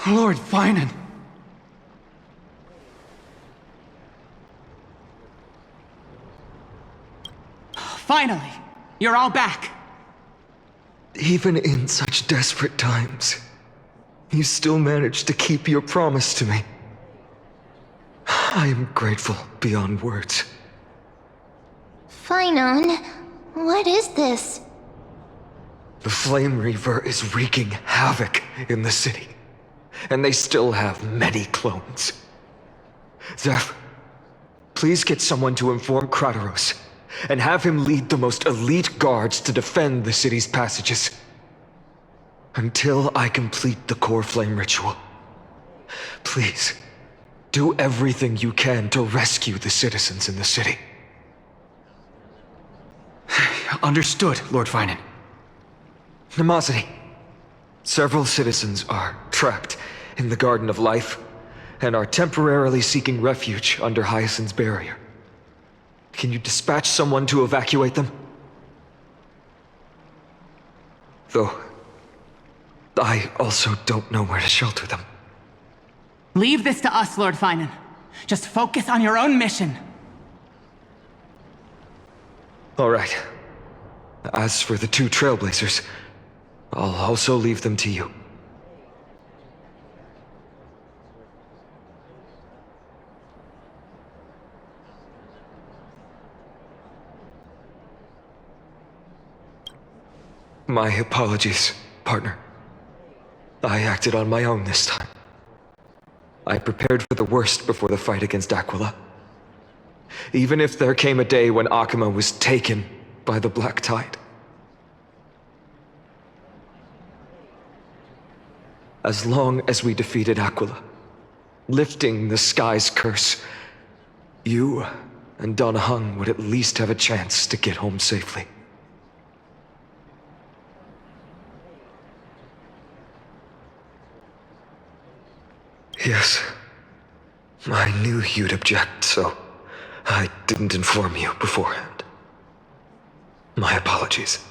Lord Finan. Finally! You're all back! Even in such desperate times, you still managed to keep your promise to me. I am grateful beyond words. Finan, what is this? The Flame Reaver is wreaking havoc in the city, and they still have many clones. Zeph, please get someone to inform Kratos, and have him lead the most elite guards to defend the city's passages. Until I complete the core flame ritual. Please, do everything you can to rescue the citizens in the city. Understood, Lord Finan. Nemosity, several citizens are trapped in the Garden of Life and are temporarily seeking refuge under Hyacinth's barrier. Can you dispatch someone to evacuate them? Though, I also don't know where to shelter them. Leave this to us, Lord Finan. Just focus on your own mission. All right. As for the two Trailblazers, I'll also leave them to you. My apologies, partner. I acted on my own this time. I prepared for the worst before the fight against Aquila. Even if there came a day when Akuma was taken by the Black Tide. As long as we defeated Aquila, lifting the sky's curse, you and Donna Hung would at least have a chance to get home safely. Yes, I knew you'd object, so I didn't inform you beforehand. My apologies.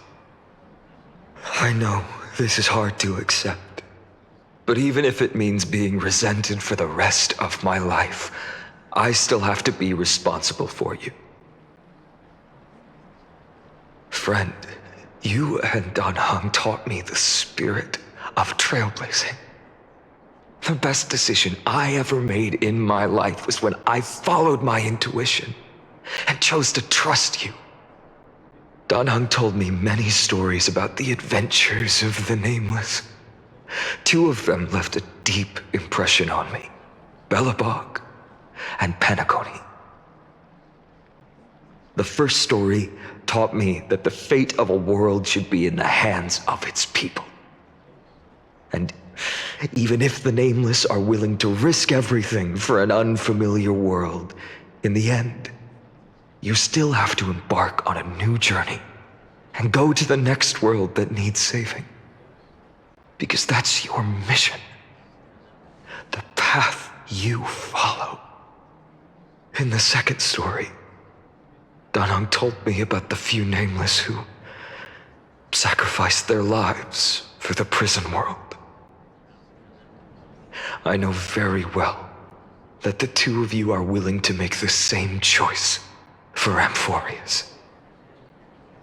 I know this is hard to accept, but even if it means being resented for the rest of my life, I still have to be responsible for you. Friend, you and Don Hung taught me the spirit of trailblazing. The best decision I ever made in my life was when I followed my intuition and chose to trust you. Don Hung told me many stories about the adventures of the Nameless. Two of them left a deep impression on me, Belobog and Penacony. The first story taught me that the fate of a world should be in the hands of its people. And even if the Nameless are willing to risk everything for an unfamiliar world, in the end, you still have to embark on a new journey and go to the next world that needs saving. Because that's your mission. The path you follow. In the second story, Don Hung told me about the few Nameless who sacrificed their lives for the prison world. I know very well that the two of you are willing to make the same choice for Amphorius.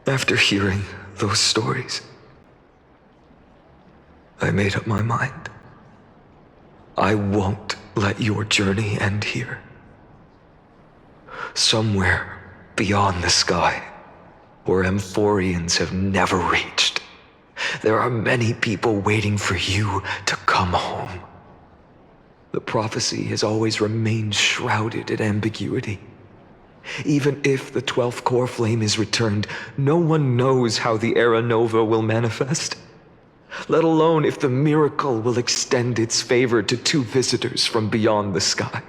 After hearing those stories, I made up my mind. I won't let your journey end here. Somewhere beyond the sky, where Amphorians have never reached, there are many people waiting for you to come home. The prophecy has always remained shrouded in ambiguity. Even if the 12th core flame is returned, no one knows how the Era Nova will manifest, let alone if the miracle will extend its favor to two visitors from beyond the sky.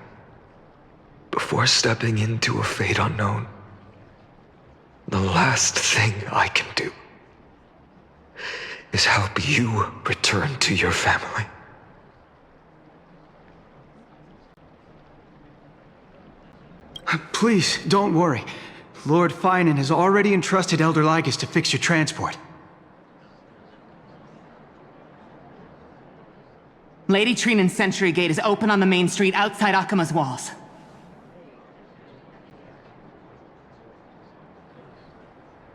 Before stepping into a fate unknown, the last thing I can do is help you return to your family. Please, don't worry. Lord Finan has already entrusted Elder Lygus to fix your transport. Lady Trinan's sentry gate is open on the main street outside Akuma's walls.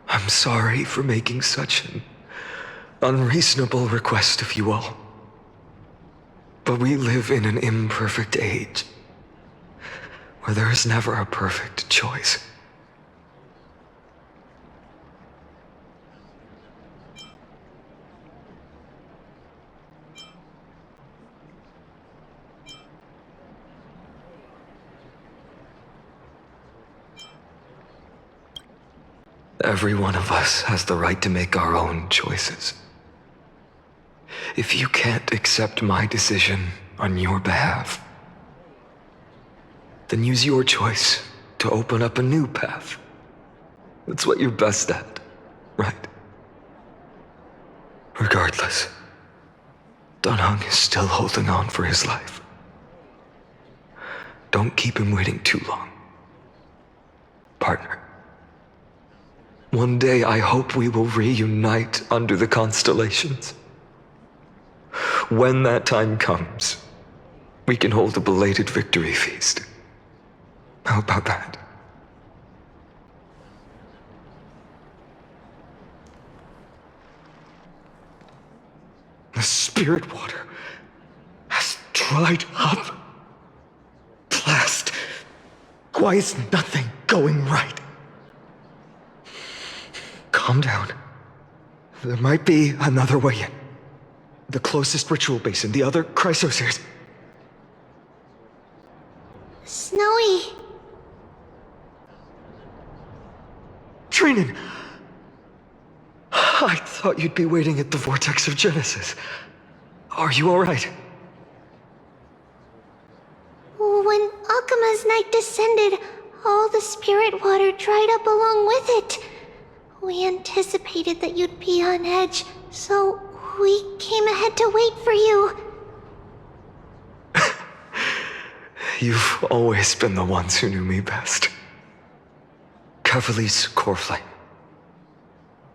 I'm sorry for making such an unreasonable request of you all. But we live in an imperfect age, where there is never a perfect choice. Every one of us has the right to make our own choices. If you can't accept my decision on your behalf, then use your choice to open up a new path. That's what you're best at, right? Regardless, Dunhung is still holding on for his life. Don't keep him waiting too long. Partner. One day I hope we will reunite under the constellations. When that time comes, we can hold a belated victory feast. How about that? The spirit water has dried up. Blast. Why is nothing going right? Calm down. There might be another way in. The closest ritual basin, the other chrysospheres. Snowy. Trinan! I thought you'd be waiting at the vortex of Genesis. Are you alright? When Akuma's night descended, all the spirit water dried up along with it. We anticipated that you'd be on edge, so we came ahead to wait for you. You've always been the ones who knew me best. Kevali's core flame.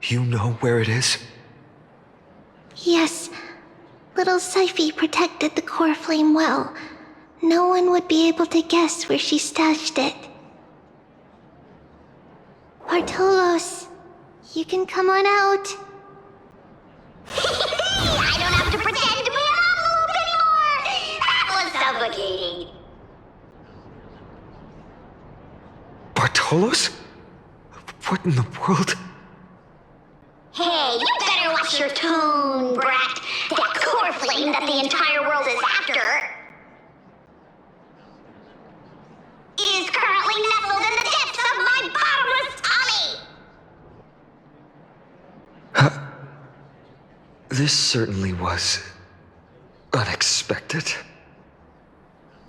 You know where it is? Yes. Little Syphi protected the core flame well. No one would be able to guess where she stashed it. Bartolos, you can come on out. I don't have to pretend to be an envelope anymore! That was suffocating. Bartolos? What in the world? Hey, you better watch your tone, brat. That core flame that the entire world is after is currently nestled in the depths of my bottomless tummy! This certainly was unexpected.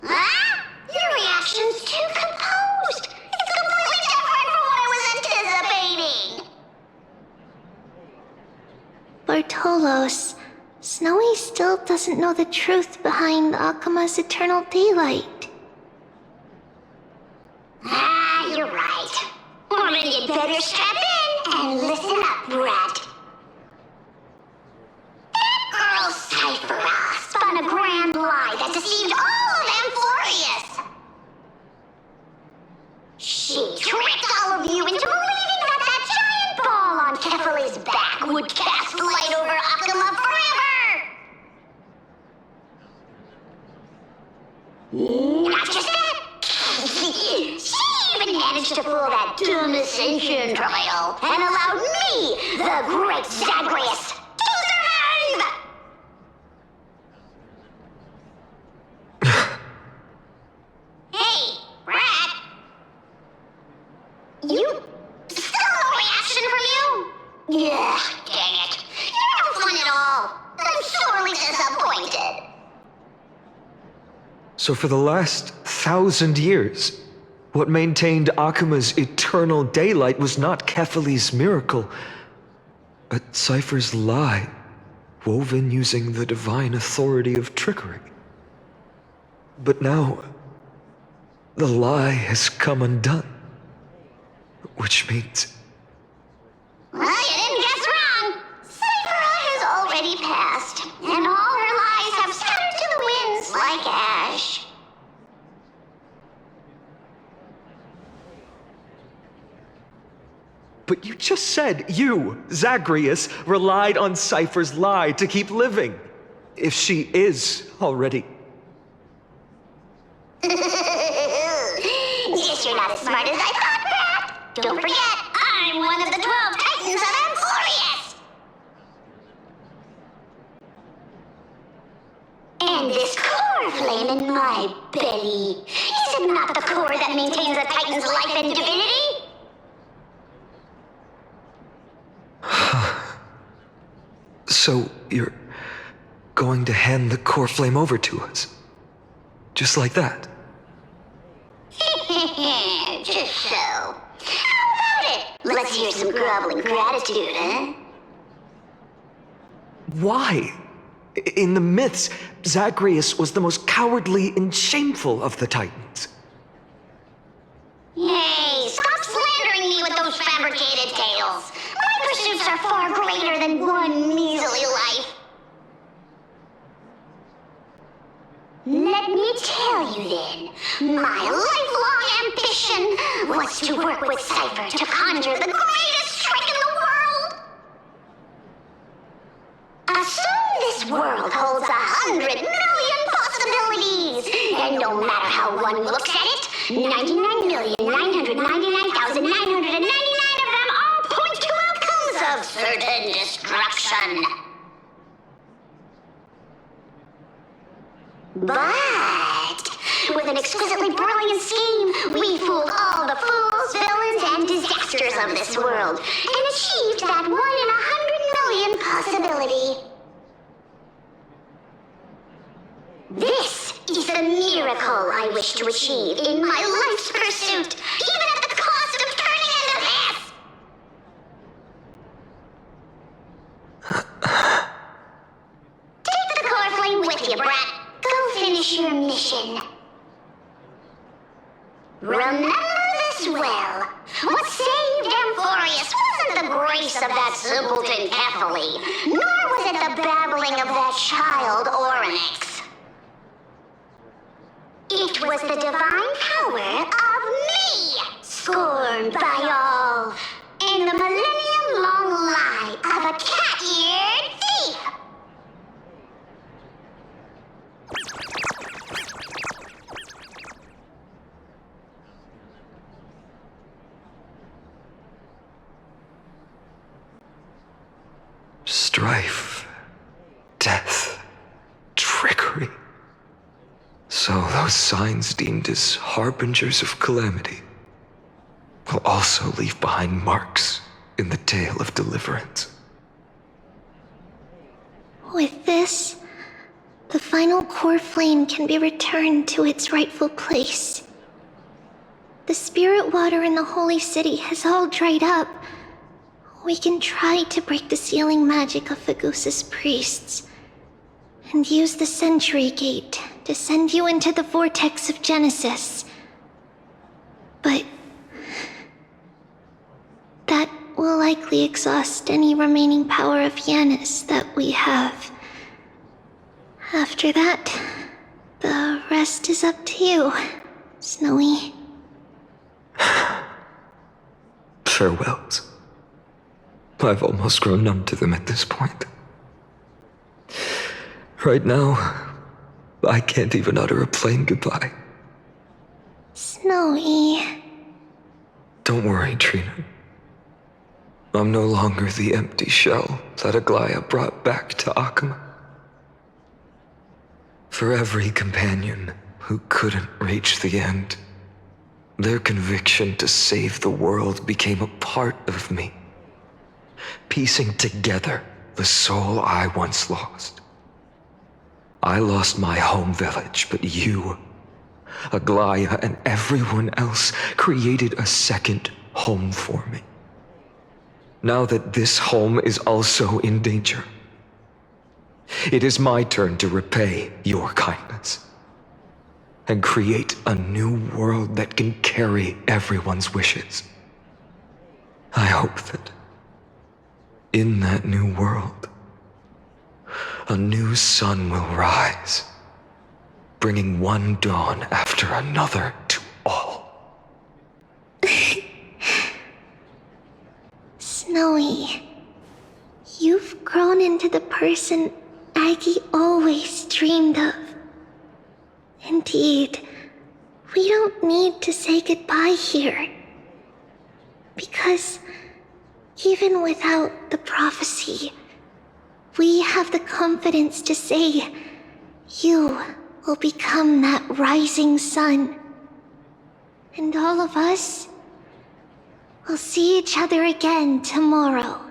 Huh? Your reaction's too composed. It's completely different from what I was anticipating. Bartolos, Snowy still doesn't know the truth behind Akuma's eternal daylight. You're right. Or maybe you'd better strap in and listen up, brat. That girl Cyphera spun a grand lie that deceived all of Amphorius. She tricked all of you into believing that that giant ball on Kefali's back would cast light over Akuma forever. Not just that. She even managed to pull that dumb ascension trial and allowed me, the great Zagreus, to survive! Hey, Rat. You... still no reaction from you? Yeah, dang it. You're no fun at all. I'm sorely disappointed. So for the last 1,000 years, what maintained Akuma's eternal daylight was not Kefali's miracle, but Cypher's lie, woven using the divine authority of trickery. But now, the lie has come undone, which means... Well, you didn't guess wrong. Cyphera has already passed, and all her lies have scattered to the You just said you, Zagreus, relied on Cypher's lie to keep living. If she is already... Guess you're not as smart as I thought, Pat. Don't forget, I'm one of the 12 Titans of Amphorius! And this core flame in my belly, is it not the core that maintains a Titan's life and divinity? So, you're going to hand the core flame over to us? Just like that? Just so. How about it? Let's hear some groveling gratitude, huh? Why? In the myths, Zagreus was the most cowardly and shameful of the Titans. Hey, stop slandering me with those fabricated tales. My pursuits are far greater than one measly life. Let me tell you then, my lifelong ambition was to work with Cypher to conjure the greatest trick in the world. Assume this world holds 100 million possibilities, and no matter how one looks at it, 99,999,999 of them all point to outcomes of certain destruction. But with an exquisitely brilliant scheme, we fooled all the fools, villains, and disasters of this world, and achieved that 1 in 100 million possibility. This is the miracle I wish to achieve in my life's pursuit, even at the cost of turning into this! Take the core flame with you, brat. Go finish your mission. Remember this well. What saved Amphorius wasn't the grace of that simpleton Cephaly, nor was it the babbling of that child Oryx. It was the divine power of me, scorned by all, and the millennium-long lie of a cat-eared thief. Strife, death, trickery. So those signs deemed as harbingers of calamity will also leave behind marks in the tale of deliverance. With this, the final core flame can be returned to its rightful place. The spirit water in the holy city has all dried up. We can try to break the sealing magic of Fagusa's priests, and use the Century Gate to send you into the vortex of Genesis. But that will likely exhaust any remaining power of Yanis that we have. After that, the rest is up to you, Snowy. Farewells. I've almost grown numb to them at this point. Right now, I can't even utter a plain goodbye. Snowy. Don't worry, Trina. I'm no longer the empty shell that Aglaya brought back to Akama. For every companion who couldn't reach the end, their conviction to save the world became a part of me, piecing together the soul I once lost. I lost my home village, but you, Aglaya, and everyone else created a second home for me. Now that this home is also in danger, it is my turn to repay your kindness and create a new world that can carry everyone's wishes. I hope that in that new world, a new sun will rise, bringing one dawn after another to all. Snowy, you've grown into the person Aggie always dreamed of. Indeed, we don't need to say goodbye here. Because even without the prophecy, we have the confidence to say you will become that rising sun. And all of us will see each other again tomorrow.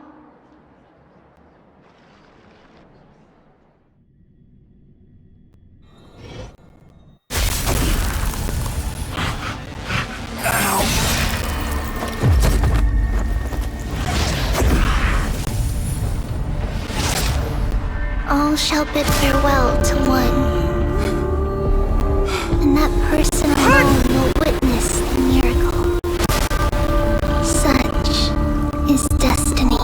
All shall bid farewell to one, and that person alone will witness the miracle. Such is destiny.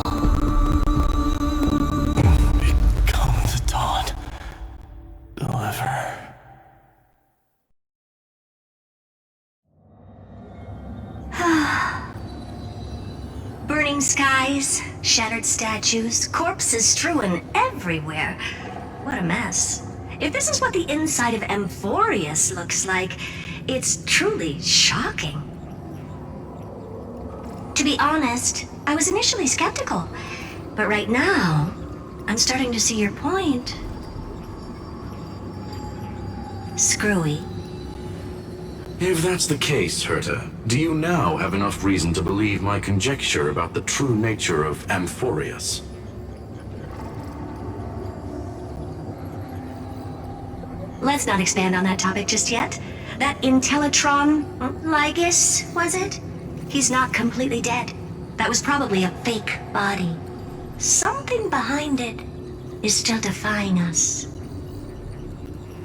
Become the dawn. Deliver. Burning skies, shattered statues, corpses strewn everywhere. What a mess. If this is what the inside of Amphorius looks like, it's truly shocking. To be honest, I was initially skeptical, but right now, I'm starting to see your point. Screwy. If that's the case, Herta, do you now have enough reason to believe my conjecture about the true nature of Amphorius? Let's not expand on that topic just yet. That Intellitron, Lygus, was it? He's not completely dead. That was probably a fake body. Something behind it is still defying us.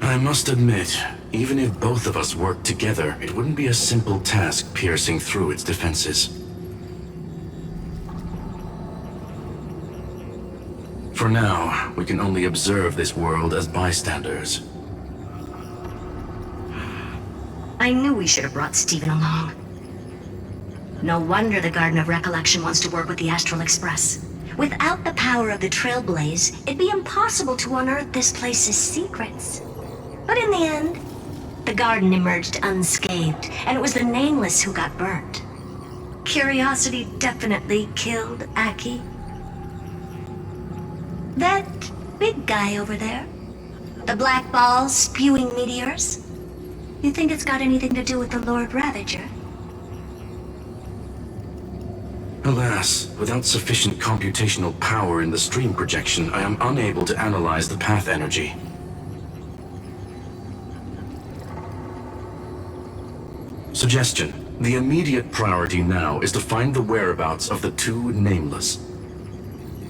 I must admit, even if both of us worked together, it wouldn't be a simple task piercing through its defenses. For now, we can only observe this world as bystanders. I knew we should have brought Stephen along. No wonder the Garden of Recollection wants to work with the Astral Express. Without the power of the Trailblaze, it'd be impossible to unearth this place's secrets. But in the end, the garden emerged unscathed, and it was the Nameless who got burnt. Curiosity definitely killed Aki. That big guy over there, the black ball spewing meteors, you think it's got anything to do with the Lord Ravager? Alas, without sufficient computational power in the stream projection, I am unable to analyze the path energy. Suggestion. The immediate priority now is to find the whereabouts of the two Nameless.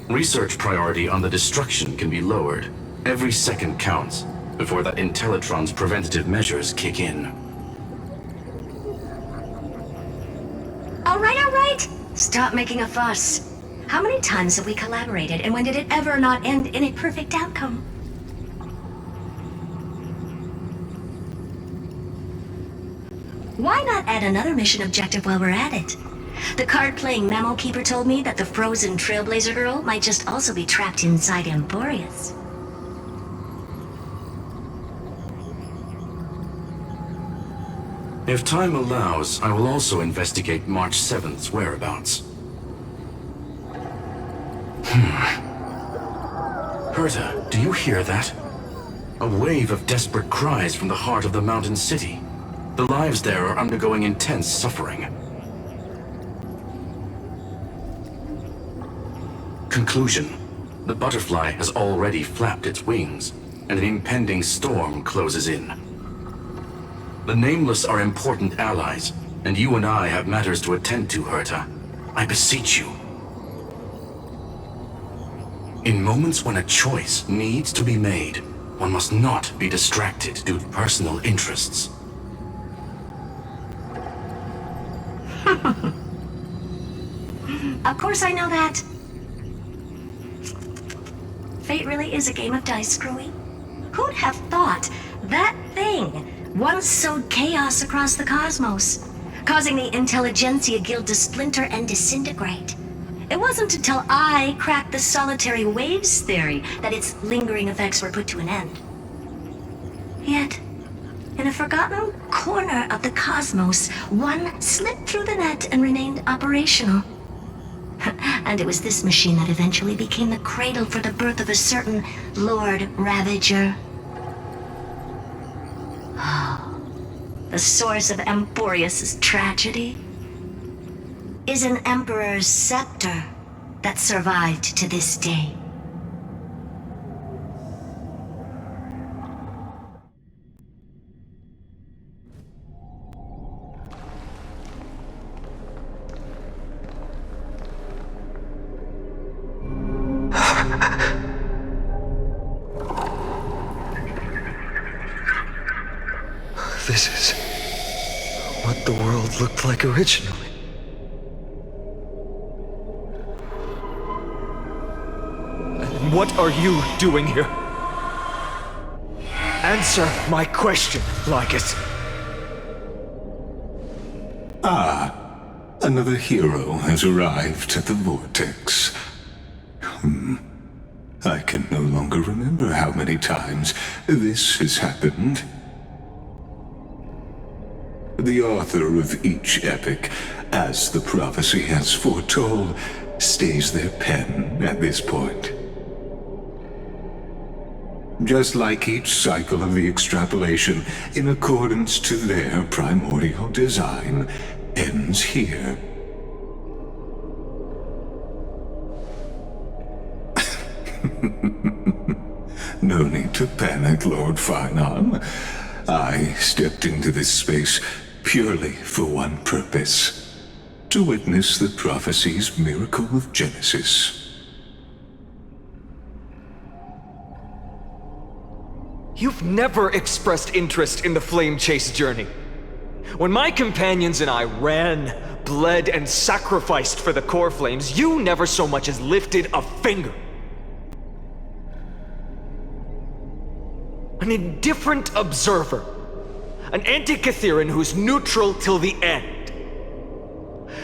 Research priority on the destruction can be lowered. Every second counts before that Intellitron's preventative measures kick in. All right. Stop making a fuss. How many times have we collaborated, and when did it ever not end in a perfect outcome? Why not add another mission objective while we're at it? The card-playing memo keeper told me that the frozen Trailblazer girl might just also be trapped inside Amphorius. If time allows, I will also investigate March 7th's whereabouts. Herta, do you hear that? A wave of desperate cries from the heart of the mountain city. The lives there are undergoing intense suffering. Conclusion. The butterfly has already flapped its wings, and an impending storm closes in. The Nameless are important allies, and you and I have matters to attend to, Herta. I beseech you. In moments when a choice needs to be made, one must not be distracted due to personal interests. Of course I know that. Fate really is a game of dice, Screwy. Who'd have thought that thing once sowed chaos across the cosmos, causing the Intelligentsia Guild to splinter and disintegrate? It wasn't until I cracked the solitary waves theory that its lingering effects were put to an end. Yet, in a forgotten corner of the cosmos, one slipped through the net and remained operational. And it was this machine that eventually became the cradle for the birth of a certain Lord Ravager. Oh, the source of Emporius' tragedy is an Emperor's scepter that survived to this day. This is what the world looked like originally. And what are you doing here? Answer my question, Lycus. Another hero has arrived at the Vortex. I can no longer remember how many times this has happened. The author of each epic, as the prophecy has foretold, stays their pen at this point. Just like each cycle of the extrapolation, in accordance to their primordial design, ends here. No need to panic, Lord Finon. I stepped into this space purely for one purpose: to witness the prophecy's miracle of Genesis. You've never expressed interest in the Flame Chase journey. When my companions and I ran, bled, and sacrificed for the core flames, you never so much as lifted a finger. An indifferent observer. An anti-Catharan who's neutral till the end.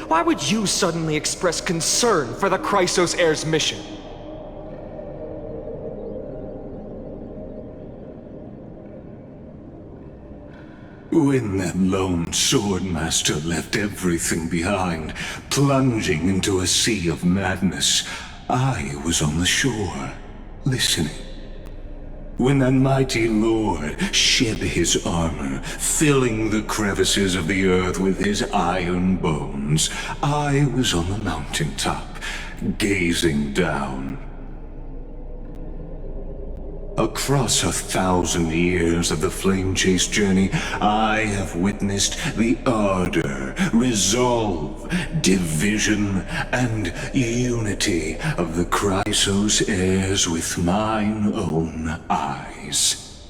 Why would you suddenly express concern for the Chrysos heir's mission? When that lone swordmaster left everything behind, plunging into a sea of madness, I was on the shore, listening. When that mighty lord shed his armor, filling the crevices of the earth with his iron bones, I was on the mountaintop, gazing down. Across 1,000 years of the Flame Chase journey, I have witnessed the ardor, resolve, division, and unity of the Chrysos heirs with mine own eyes.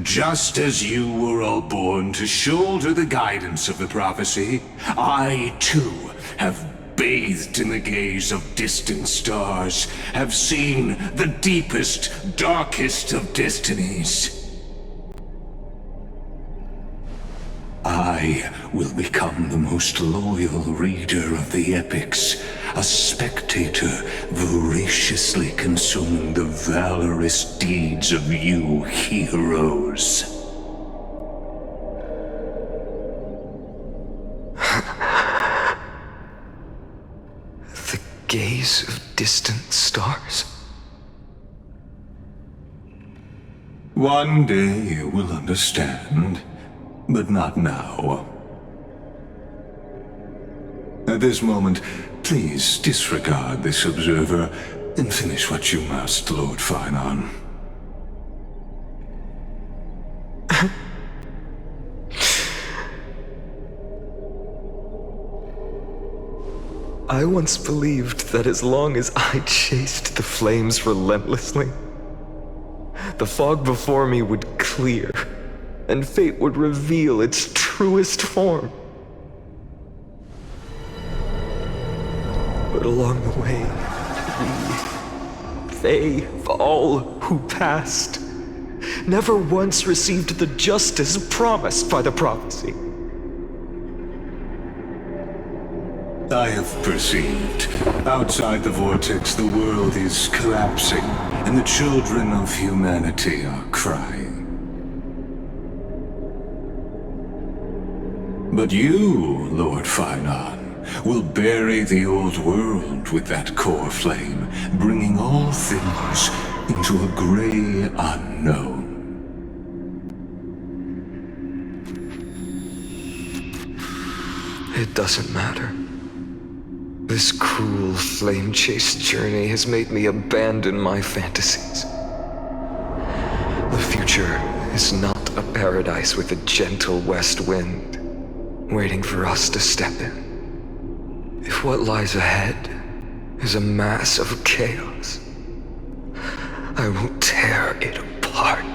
Just as you were all born to shoulder the guidance of the prophecy, I too have bathed in the gaze of distant stars, have seen the deepest, darkest of destinies. I will become the most loyal reader of the epics, a spectator voraciously consuming the valorous deeds of you heroes. Gaze of distant stars. One day you will understand, but not now. At this moment, please disregard this observer and finish what you must, Lord Finon. I once believed that as long as I chased the flames relentlessly, the fog before me would clear, and fate would reveal its truest form. But along the way, they, all who passed, never once received the justice promised by the prophecy. I have perceived. Outside the vortex, the world is collapsing, and the children of humanity are crying. But you, Lord Finon, will bury the old world with that core flame, bringing all things into a gray unknown. It doesn't matter. This cruel flame chase journey has made me abandon my fantasies. The future is not a paradise with a gentle west wind, waiting for us to step in. If what lies ahead is a mass of chaos, I will tear it apart.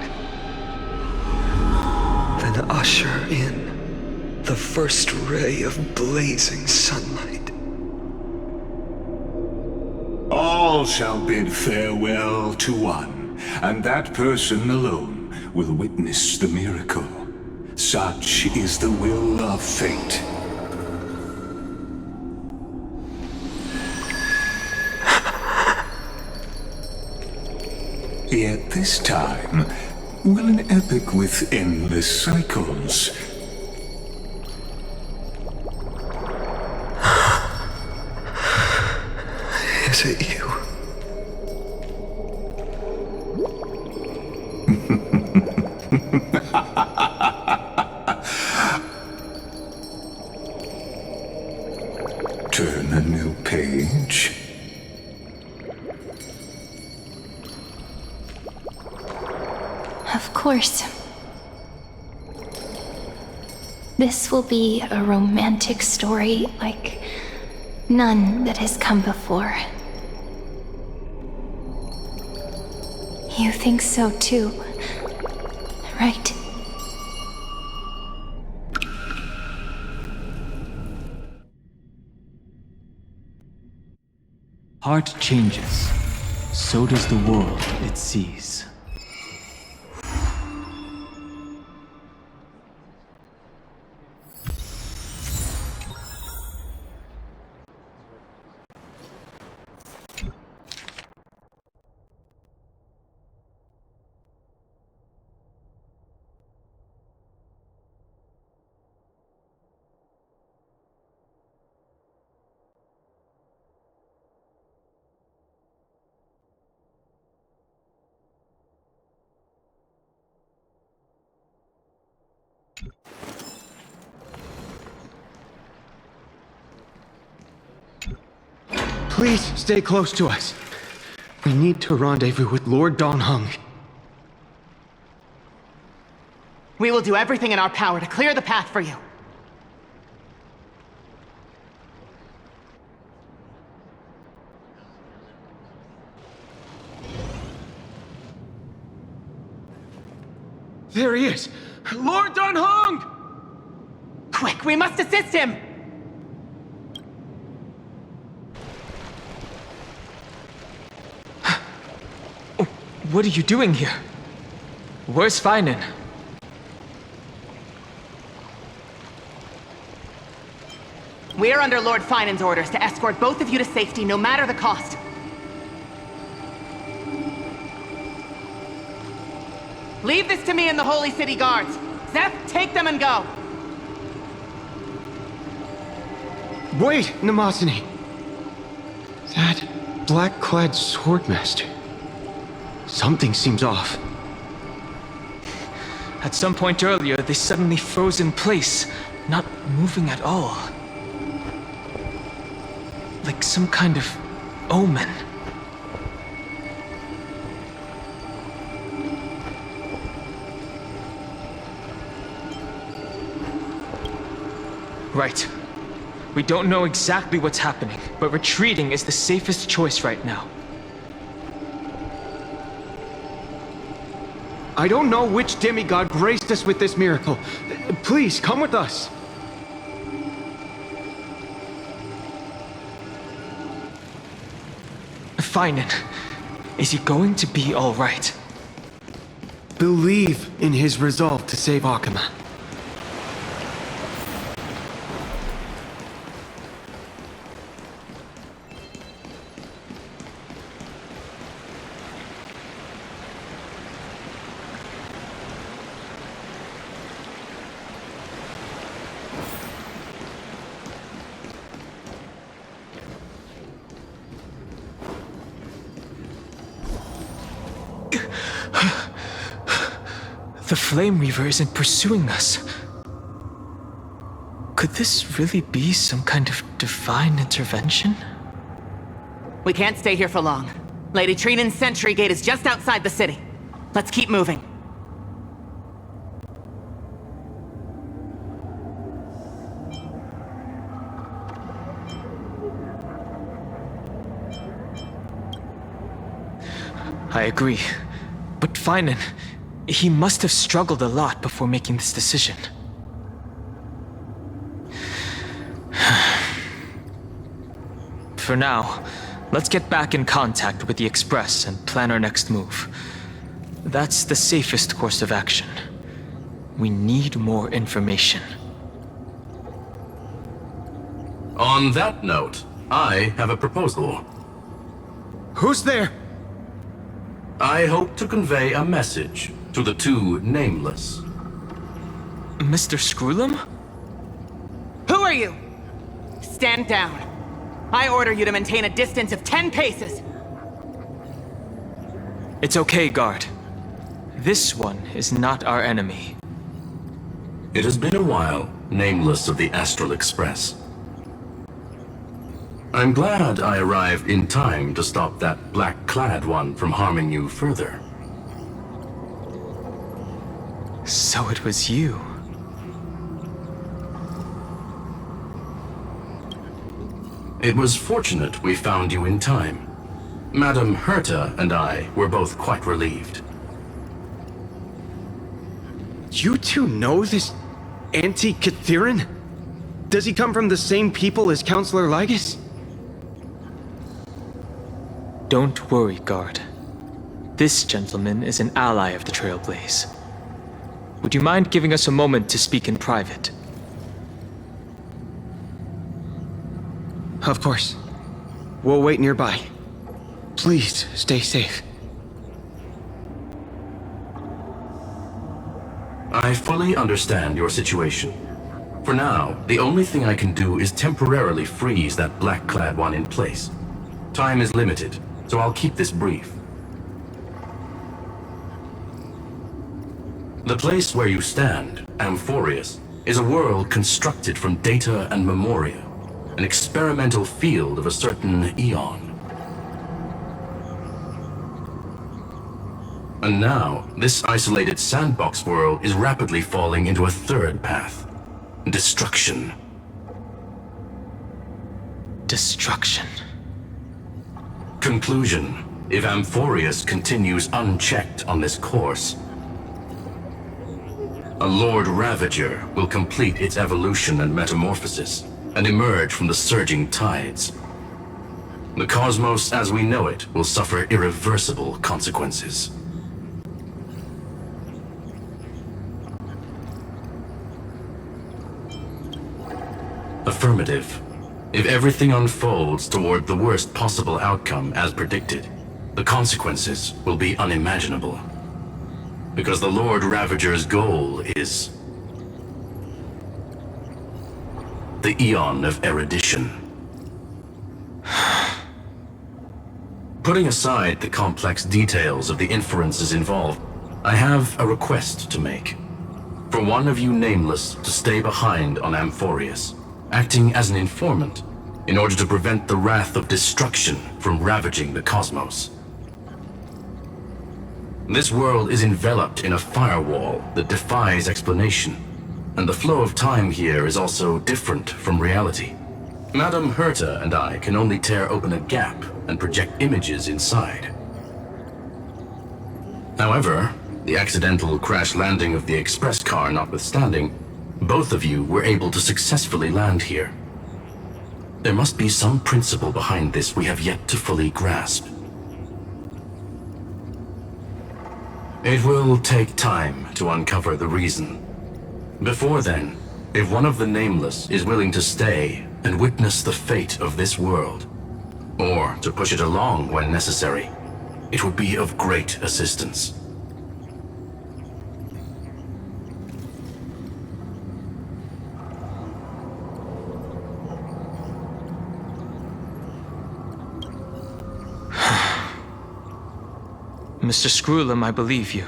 Then usher in the first ray of blazing sunlight. All shall bid farewell to one, and that person alone will witness the miracle. Such is the will of fate. Yet this time, will an epic with endless cycles. Is it you? Turn a new page. Of course. This will be a romantic story like none that has come before. You think so too, right? Heart changes, so does the world it sees. Please stay close to us. We need to rendezvous with Lord Don Hung. We will do everything in our power to clear the path for you. There he is! Lord Don Hung! Quick, we must assist him! What are you doing here? Where's Finan? We are under Lord Finan's orders to escort both of you to safety, no matter the cost. Leave this to me and the Holy City Guards. Zeph, take them and go. Wait, Namasani! That black-clad swordmaster. Something seems off. At some point earlier, they suddenly froze in place, not moving at all. Like some kind of omen. Right. We don't know exactly what's happening, but retreating is the safest choice right now. I don't know which demigod graced us with this miracle. Please, come with us. Finan, is he going to be all right? Believe in his resolve to save Akuma. The Flame Reaver isn't pursuing us. Could this really be some kind of divine intervention? We can't stay here for long. Lady Trinan's sentry gate is just outside the city. Let's keep moving. I agree. But Finan, he must have struggled a lot before making this decision. For now, let's get back in contact with the Express and plan our next move. That's the safest course of action. We need more information. On that note, I have a proposal. Who's there? I hope to convey a message to the two nameless. Mr. Screwlum? Who are you? Stand down. I order you to maintain a distance of 10 paces. It's okay, guard. This one is not our enemy. It has been a while, nameless of the Astral Express. I'm glad I arrived in time to stop that black-clad one from harming you further. So it was you. It was fortunate we found you in time. Madame Herta and I were both quite relieved. You two know this anti-Cathiran? Does he come from the same people as Counselor Lygus? Don't worry, guard. This gentleman is an ally of the Trailblaze. Would you mind giving us a moment to speak in private? Of course. We'll wait nearby. Please, stay safe. I fully understand your situation. For now, the only thing I can do is temporarily freeze that black-clad one in place. Time is limited, so I'll keep this brief. The place where you stand, Amphorius, is a world constructed from data and memoria, an experimental field of a certain eon. And now, this isolated sandbox world is rapidly falling into a third path. Destruction. Destruction. Conclusion. If Amphorius continues unchecked on this course, a Lord Ravager will complete its evolution and metamorphosis, and emerge from the surging tides. The cosmos as we know it will suffer irreversible consequences. Affirmative. If everything unfolds toward the worst possible outcome as predicted, the consequences will be unimaginable. Because the Lord Ravager's goal is the Eon of Erudition. Putting aside the complex details of the inferences involved, I have a request to make. For one of you nameless to stay behind on Amphorius, acting as an informant, in order to prevent the wrath of destruction from ravaging the cosmos. This world is enveloped in a firewall that defies explanation, and the flow of time here is also different from reality. Madame Herta and I can only tear open a gap and project images inside. However, the accidental crash landing of the express car notwithstanding, both of you were able to successfully land here. There must be some principle behind this we have yet to fully grasp. It will take time to uncover the reason. Before then, if one of the Nameless is willing to stay and witness the fate of this world, or to push it along when necessary, it would be of great assistance. Mr. Screwlum, I believe you.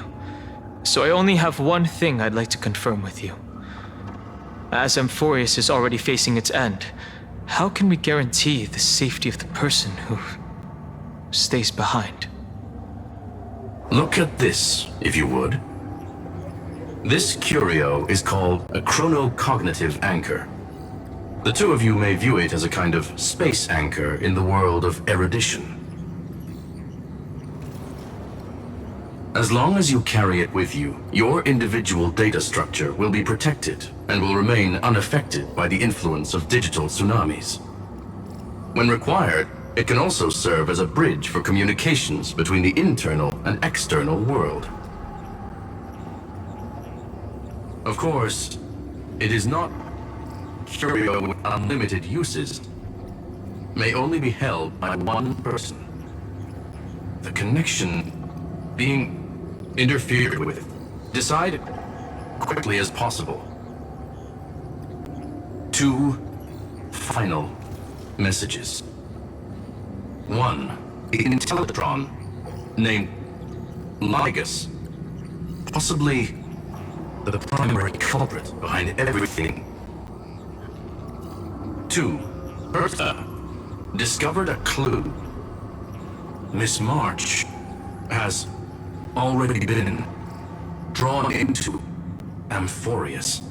So I only have one thing I'd like to confirm with you. As Amphorius is already facing its end, how can we guarantee the safety of the person who stays behind? Look at this, if you would. This curio is called a chronocognitive anchor. The two of you may view it as a kind of space anchor in the world of erudition. As long as you carry it with you, your individual data structure will be protected and will remain unaffected by the influence of digital tsunamis. When required, it can also serve as a bridge for communications between the internal and external world. Of course, it is not curio with unlimited uses. May only be held by one person. The connection being interfered with. Decide quickly as possible. 2 final messages. 1, the Intellitron named Ligus, possibly the primary culprit behind everything. 2, Bertha discovered a clue. Miss March has already been drawn into Amphorius.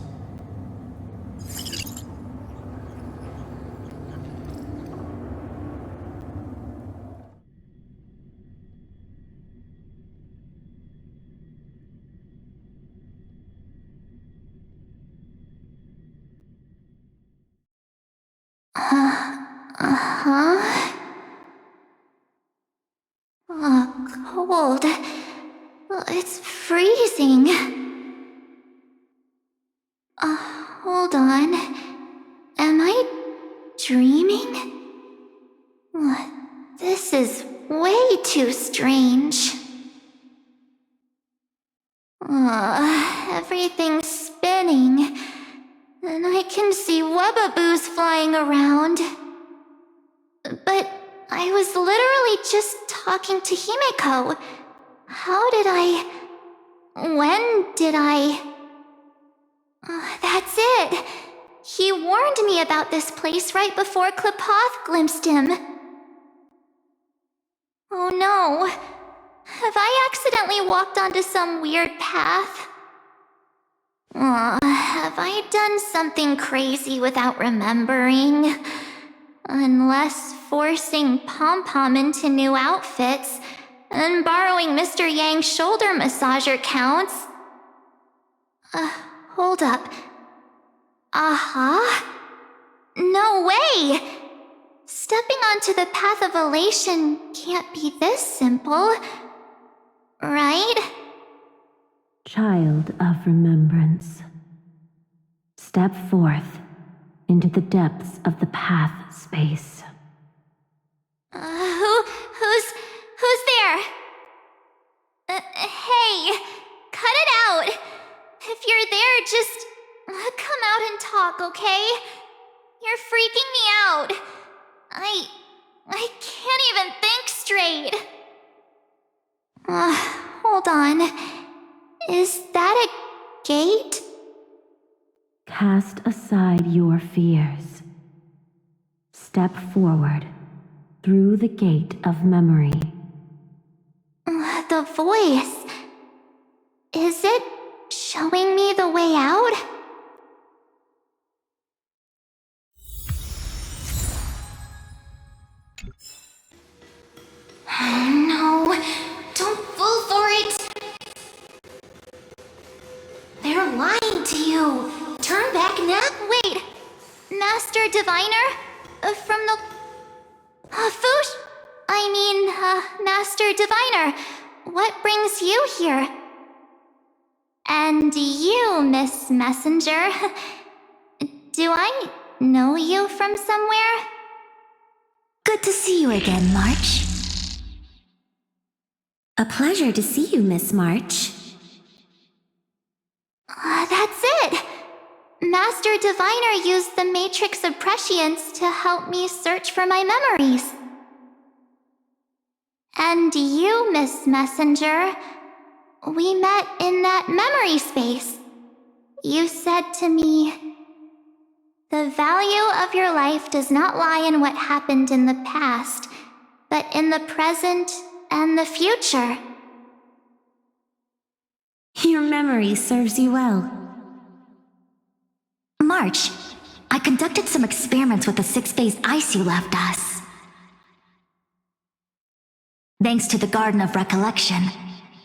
Cold. It's freezing. Hold on. Am I dreaming? This is way too strange. Everything's spinning, and I can see webaboos flying around. But I was literally just talking to Himeko. How did I... When did I... That's it! He warned me about this place right before Klapoth glimpsed him. Oh no. Have I accidentally walked onto some weird path? Have I done something crazy without remembering? Unless forcing Pom-Pom into new outfits and borrowing Mr. Yang's shoulder massager counts. Hold up. No way! Stepping onto the path of elation can't be this simple, right? Child of remembrance, step forth into the depths of the path space. Who's there? Hey, cut it out. If you're there, just come out and talk, okay? You're freaking me out. I can't even think straight. Hold on. Is that a gate? Cast aside your fears. Step forward through the gate of memory. The voice. Is it showing me the way out? No, don't fall for it. They're lying to you. Turn back now. Wait, Master Diviner? From the... Fush? Master Diviner, what brings you here? And you, Miss Messenger. Do I know you from somewhere? Good to see you again, March. A pleasure to see you, Miss March. That's it! Master Diviner used the Matrix of Prescience to help me search for my memories. And you, Miss Messenger, we met in that memory space. You said to me, "The value of your life does not lie in what happened in the past, but in the present and the future." Your memory serves you well. March, I conducted some experiments with the 6-phase ice you left us. Thanks to the Garden of Recollection,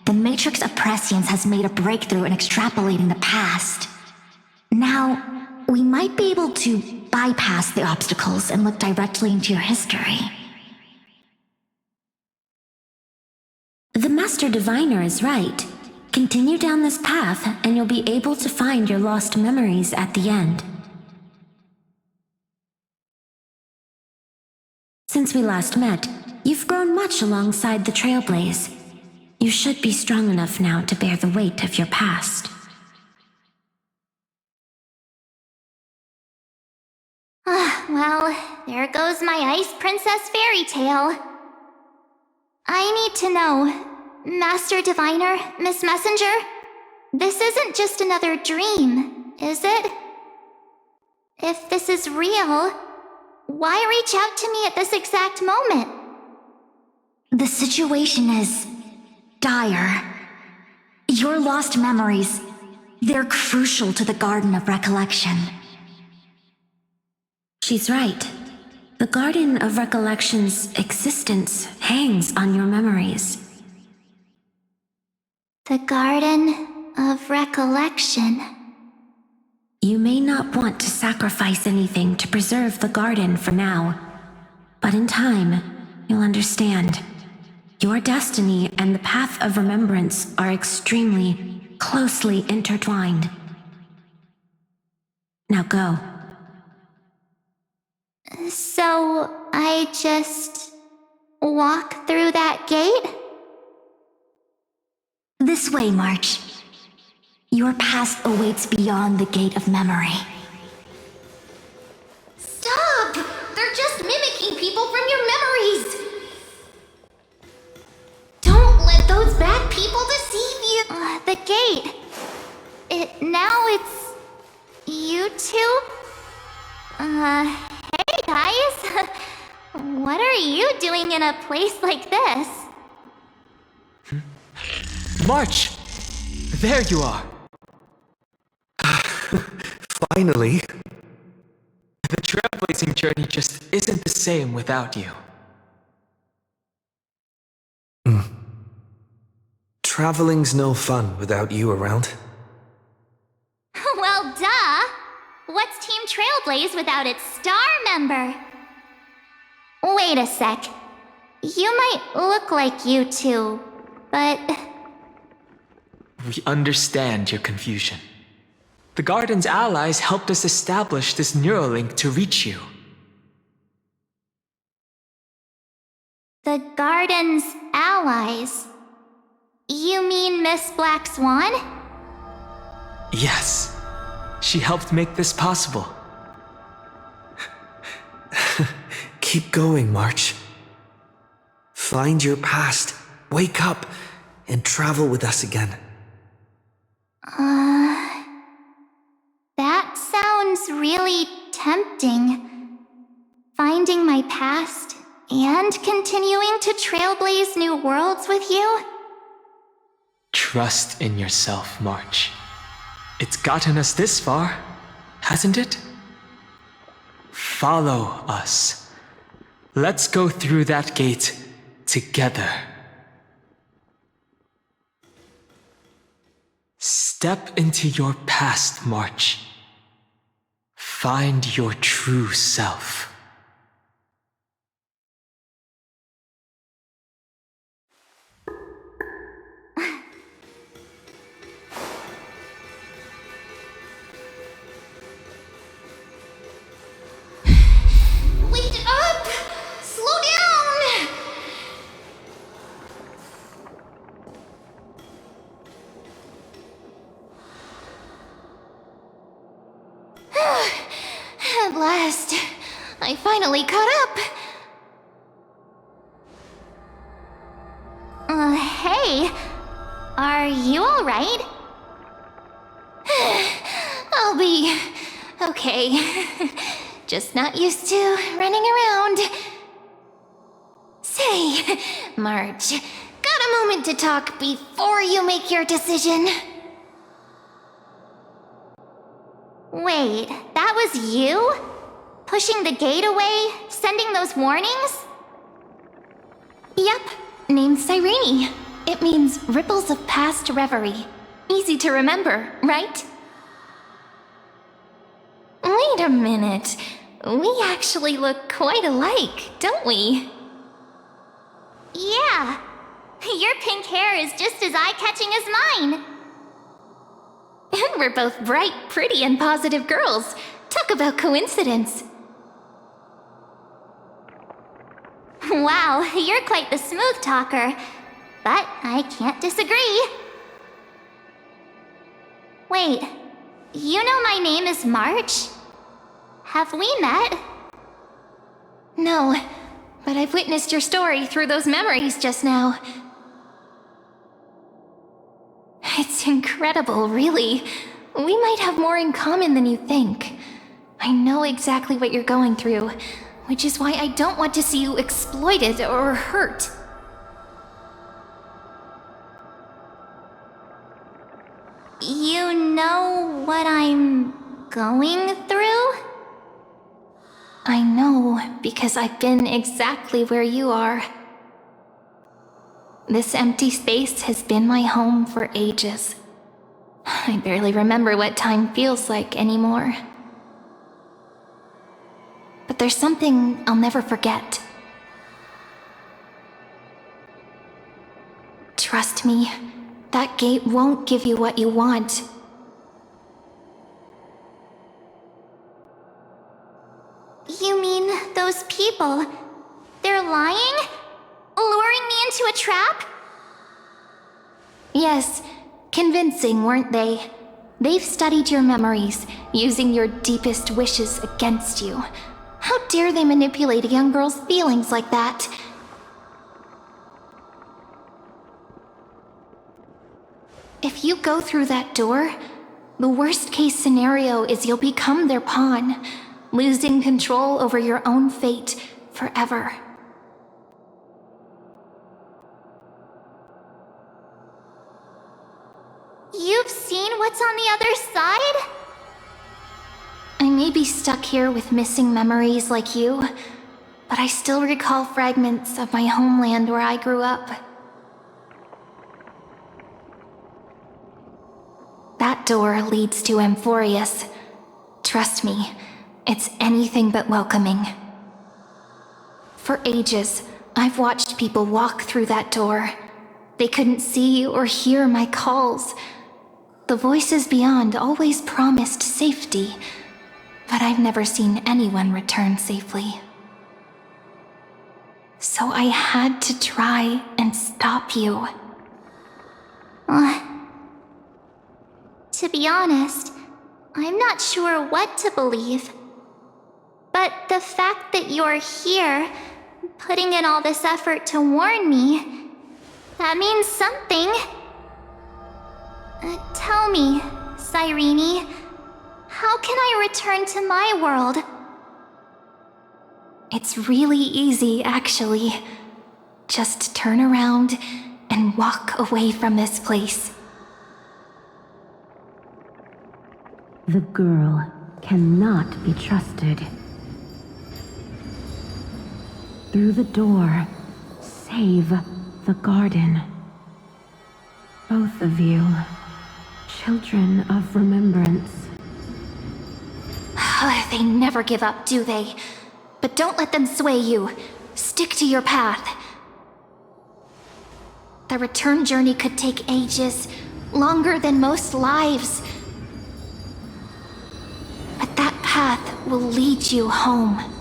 the Matrix of Prescience has made a breakthrough in extrapolating the past. Now, we might be able to bypass the obstacles and look directly into your history. The Master Diviner is right. Continue down this path, and you'll be able to find your lost memories at the end. Since we last met, you've grown much alongside the Trailblaze. You should be strong enough now to bear the weight of your past. Well, there goes my Ice Princess fairy tale. I need to know, Master Diviner, Miss Messenger, this isn't just another dream, is it? If this is real, why reach out to me at this exact moment? The situation is dire. Your lost memories, they're crucial to the Garden of Recollection. She's right. The Garden of Recollection's existence hangs on your memories. The Garden of Recollection. You may not want to sacrifice anything to preserve the garden for now, but in time, you'll understand. Your destiny and the path of remembrance are extremely, closely intertwined. Now go. So, I just walk through that gate? This way, March. Your past awaits beyond the gate of memory. Stop! They're just mimicking people from your memories! Don't let those bad people deceive you! The gate. Now it's... you two? Hey guys! What are you doing in a place like this? March! There you are! Finally. The trailblazing journey just isn't the same without you. Traveling's no fun without you around. Well, duh! What's Team Trailblaze without its star member? Wait a sec. You might look like you two, but... We understand your confusion. The Garden's allies helped us establish this Neuralink to reach you. The Garden's allies? You mean Miss Black Swan? Yes. She helped make this possible. Keep going, March. Find your past, wake up, and travel with us again. That sounds really tempting. Finding my past and continuing to trailblaze new worlds with you? Trust in yourself, March. It's gotten us this far, hasn't it? Follow us. Let's go through that gate together. Step into your past, March. Find your true self. Wait up! Slow down! At last, Are you alright? I'll be okay. Just not used to running around. Say, Marge, got a moment to talk before you make your decision? Wait, that was you? Pushing the gate away? Sending those warnings? Yep, named Cyrene. It means ripples of past reverie. Easy to remember, right? Wait a minute. We actually look quite alike, don't we? Yeah. Your pink hair is just as eye-catching as mine. And we're both bright, pretty, and positive girls. Talk about coincidence. Wow, you're quite the smooth talker. But I can't disagree. Wait, you know my name is March? Have we met? No, but I've witnessed your story through those memories just now. It's incredible, really. We might have more in common than you think. I know exactly what you're going through, which is why I don't want to see you exploited or hurt. You know what I'm going through? I know, because I've been exactly where you are. This empty space has been my home for ages. I barely remember what time feels like anymore. But there's something I'll never forget. Trust me, that gate won't give you what you want. You mean those people? They're lying? Luring me into a trap? Yes, convincing, weren't they? They've studied your memories, using your deepest wishes against you. How dare they manipulate a young girl's feelings like that? If you go through that door, the worst-case scenario is you'll become their pawn, losing control over your own fate forever. You've seen what's on the other side? I may be stuck here with missing memories like you, but I still recall fragments of my homeland where I grew up. That door leads to Amphorius. Trust me, it's anything but welcoming. For ages, I've watched people walk through that door. They couldn't see or hear my calls. The voices beyond always promised safety, but I've never seen anyone return safely. So I had to try and stop you. To be honest, I'm not sure what to believe. But the fact that you're here, putting in all this effort to warn me, that means something. Tell me, Cyrene, how can I return to my world? It's really easy, actually. Just turn around and walk away from this place. The girl cannot be trusted. Through the door, save the garden. Both of you, children of remembrance. They never give up, do they? But don't let them sway you. Stick to your path. The return journey could take ages, longer than most lives. But that path will lead you home.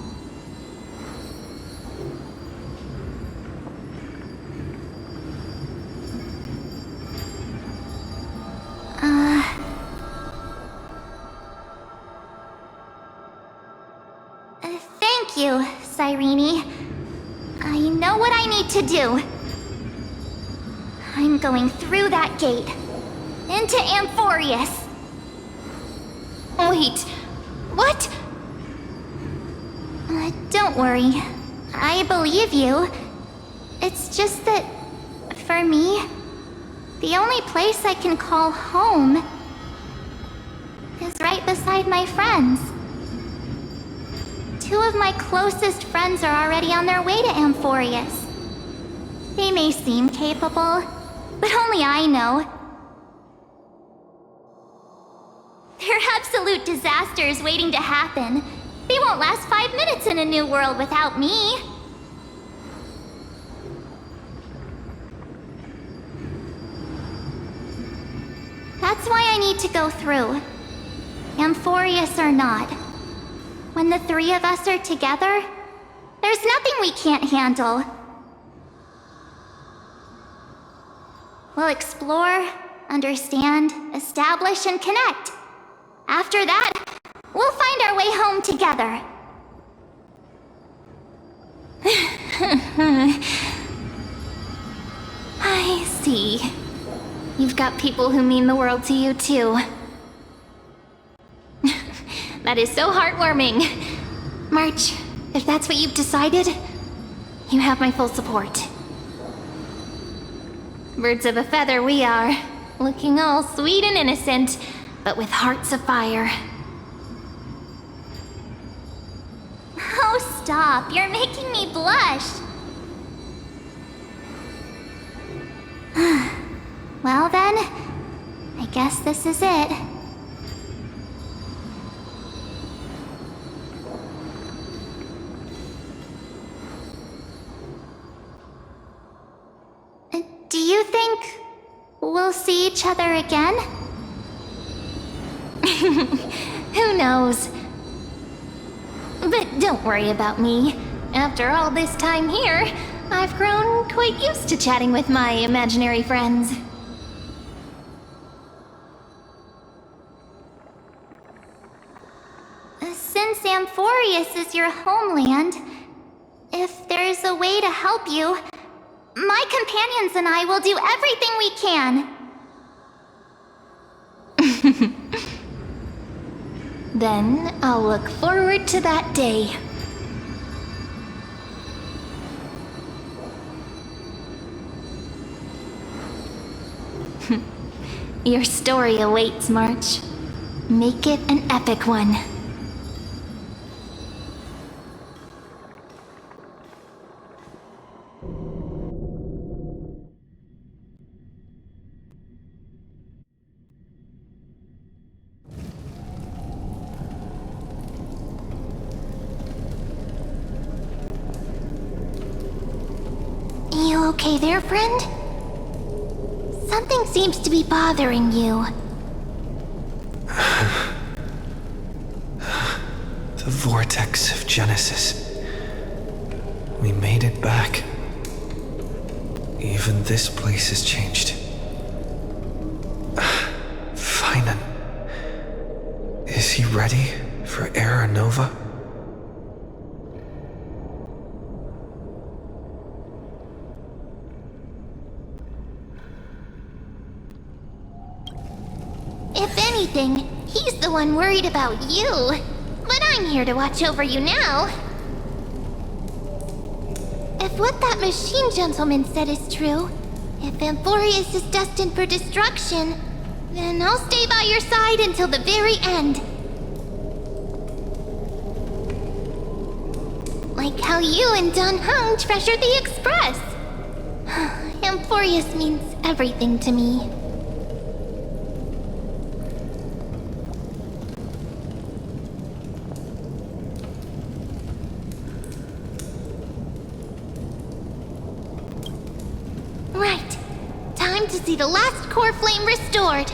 Thank you, Cyrene. I know what I need to do. I'm I'm going through that gate. Into Amphorius. Wait, what? Don't worry. I believe you. It's just that, for me, the only place I can call home is right beside my friends. 2 of my closest friends are already on their way to Amphorius. They may seem capable, but only I know. They're absolute disasters waiting to happen. They won't last 5 minutes in a new world without me. That's why I need to go through. Amphorius or not. When the 3 of us are together, there's nothing we can't handle. We'll explore, understand, establish, and connect. After that, we'll find our way home together. I see. You've got people who mean the world to you, too. That is so heartwarming. March, if that's what you've decided, you have my full support. Birds of a feather we are, looking all sweet and innocent, but with hearts of fire. Oh, stop. You're making me blush. Well then, I guess this is it. Do you think we'll see each other again? Who knows? But don't worry about me. After all this time here, I've grown quite used to chatting with my imaginary friends. Since Amphorius is your homeland, if there's a way to help you, my companions and I will do everything we can. Then I'll look forward to that day. Your story awaits, March. Make it an epic one. You okay there, friend? Something seems to be bothering you. The vortex of Genesis. We made it back. Even this place has changed. Finan. Is he ready for Era Nova? If anything, he's the one worried about you. But I'm here to watch over you now. If what that machine gentleman said is true, if Amphorius is destined for destruction, then I'll stay by your side until the very end. Like how you and Don Hung treasured the Express. Amphorius means everything to me. Right. Time to see the last core flame restored.